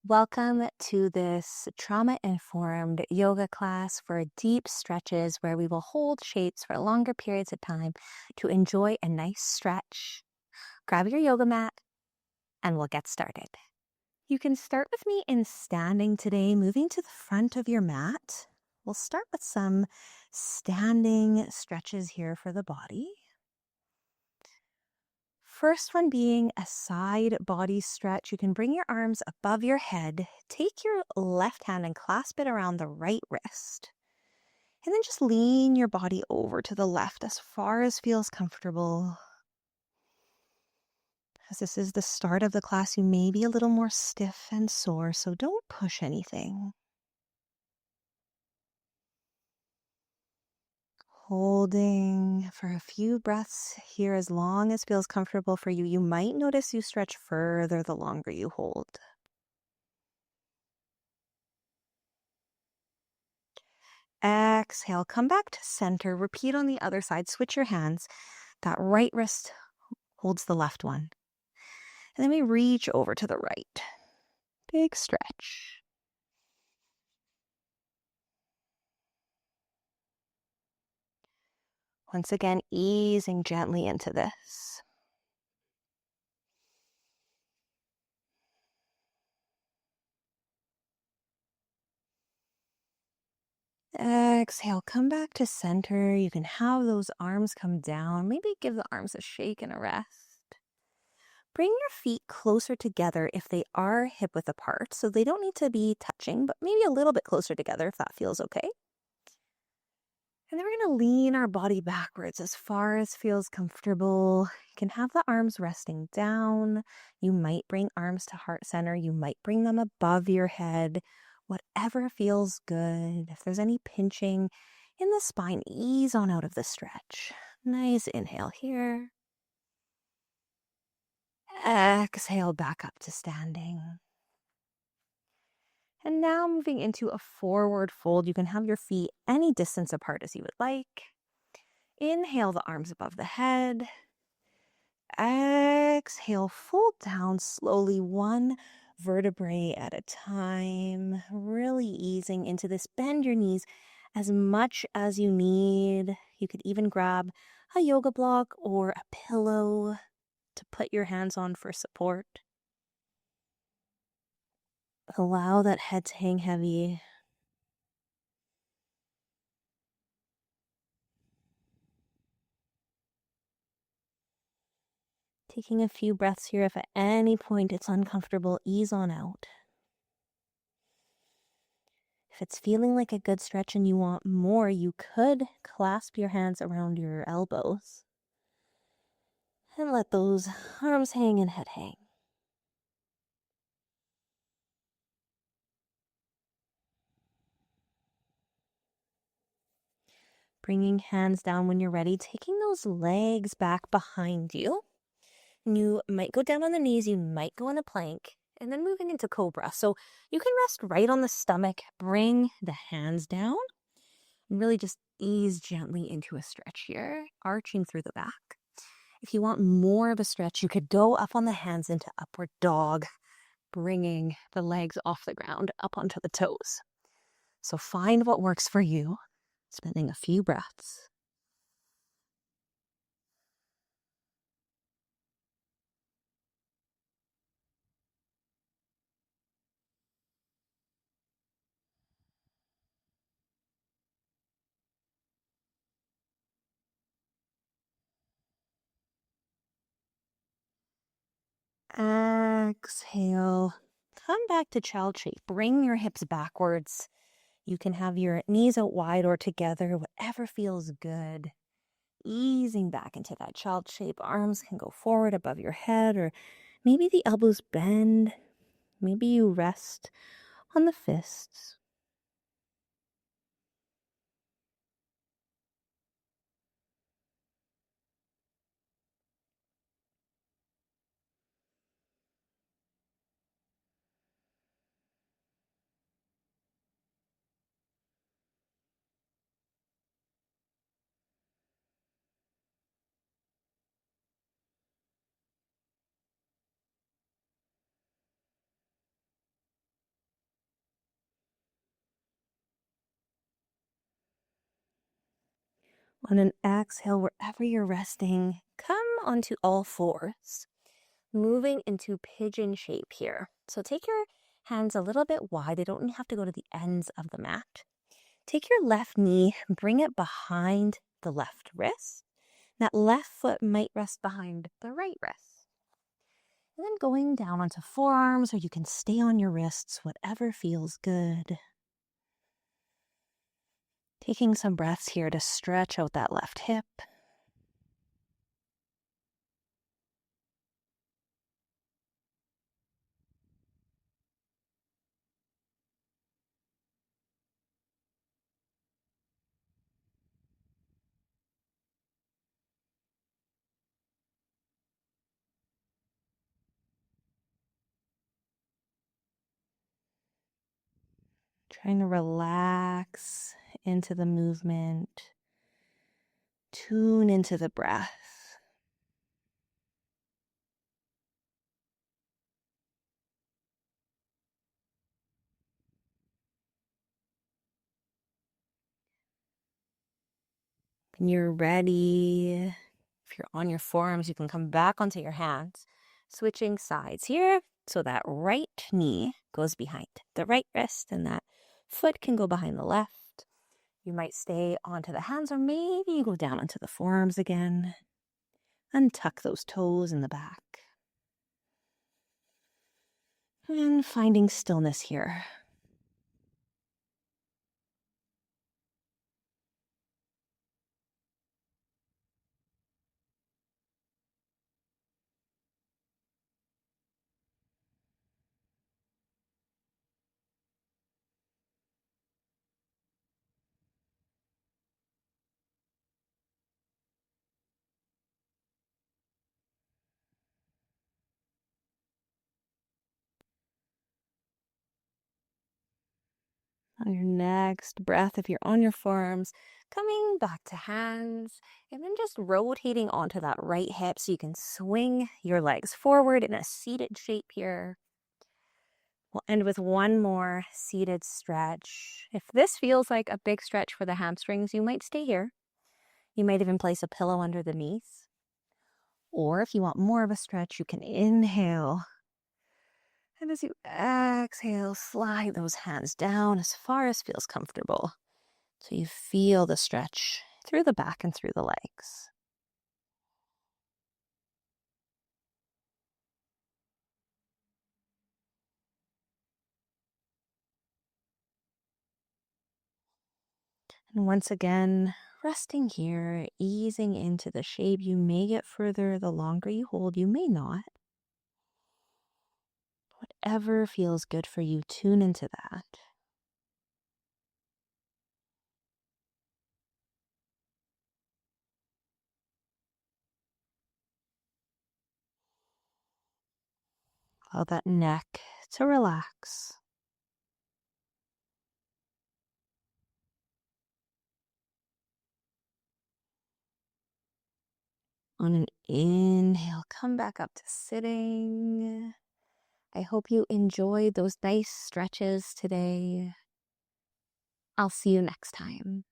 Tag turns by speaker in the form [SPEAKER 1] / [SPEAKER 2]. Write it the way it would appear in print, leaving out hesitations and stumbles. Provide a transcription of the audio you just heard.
[SPEAKER 1] Welcome to this trauma-informed yoga class for deep stretches where we will hold shapes for longer periods of time to enjoy a nice stretch. Grab your yoga mat and we'll get started. You can start with me in standing today, moving to the front of your mat. We'll start with some standing stretches here for the body. First one being a side body stretch. You can bring your arms above your head. Take your left hand and clasp it around the right wrist. And then just lean your body over to the left as far as feels comfortable. As this is the start of the class, you may be a little more stiff and sore, so don't push anything. Holding for a few breaths here as long as feels comfortable for you. You might notice you stretch further the longer you hold. Exhale, come back to center. Repeat on the other side. Switch your hands. That right wrist holds the left one. And then we reach over to the right. Big stretch. Once again, easing gently into this. Exhale, come back to center. You can have those arms come down. Maybe give the arms a shake and a rest. Bring your feet closer together if they are hip width apart. So they don't need to be touching, but maybe a little bit closer together if that feels okay. And then we're going to lean our body backwards as far as feels comfortable. You can have the arms resting down. You might bring arms to heart center. You might bring them above your head. Whatever feels good. If there's any pinching in the spine, ease on out of the stretch. Nice inhale here. Exhale back up to standing. And now moving into a forward fold. You can have your feet any distance apart as you would like. Inhale the arms above the head. Exhale, fold down slowly, one vertebrae at a time. Really easing into this. Bend your knees as much as you need. You could even grab a yoga block or a pillow to put your hands on for support. Allow that head to hang heavy. Taking a few breaths here. If at any point it's uncomfortable, ease on out. If it's feeling like a good stretch and you want more, you could clasp your hands around your elbows and let those arms hang and head hang. Bringing hands down when you're ready, taking those legs back behind you. And you might go down on the knees, you might go in a plank, and then moving into cobra. So you can rest right on the stomach, bring the hands down, and really just ease gently into a stretch here, arching through the back. If you want more of a stretch, you could go up on the hands into upward dog, bringing the legs off the ground up onto the toes. So find what works for you, spending a few breaths. Exhale. Come back to child shape. Bring your hips backwards. You can have your knees out wide or together, whatever feels good. Easing back into that child shape. Arms can go forward above your head, or maybe the elbows bend. Maybe you rest on the fists. On an exhale, wherever you're resting, come onto all fours, moving into pigeon shape here. So take your hands a little bit wide. They don't have to go to the ends of the mat. Take your left knee, bring it behind the left wrist. That left foot might rest behind the right wrist. And then going down onto forearms, or you can stay on your wrists, whatever feels good. Taking some breaths here to stretch out that left hip. Trying to relax into the movement. Tune into the breath. When you're ready, if you're on your forearms, you can come back onto your hands, switching sides here. So that right knee goes behind the right wrist and that foot can go behind the left. You might stay onto the hands, or maybe you go down onto the forearms again. Untuck those toes in the back. And finding stillness here. On your next breath, if you're on your forearms, coming back to hands, and then just rotating onto that right hip so you can swing your legs forward in a seated shape here. We'll end with one more seated stretch. If this feels like a big stretch for the hamstrings, you might stay here. You might even place a pillow under the knees. Or if you want more of a stretch, you can inhale. And as you exhale, slide those hands down as far as feels comfortable. So you feel the stretch through the back and through the legs. And once again, resting here, easing into the shape. You may get further the longer you hold, you may not. Whatever feels good for you, tune into that. Allow that neck to relax. On an inhale, come back up to sitting. I hope you enjoyed those nice stretches today. I'll see you next time.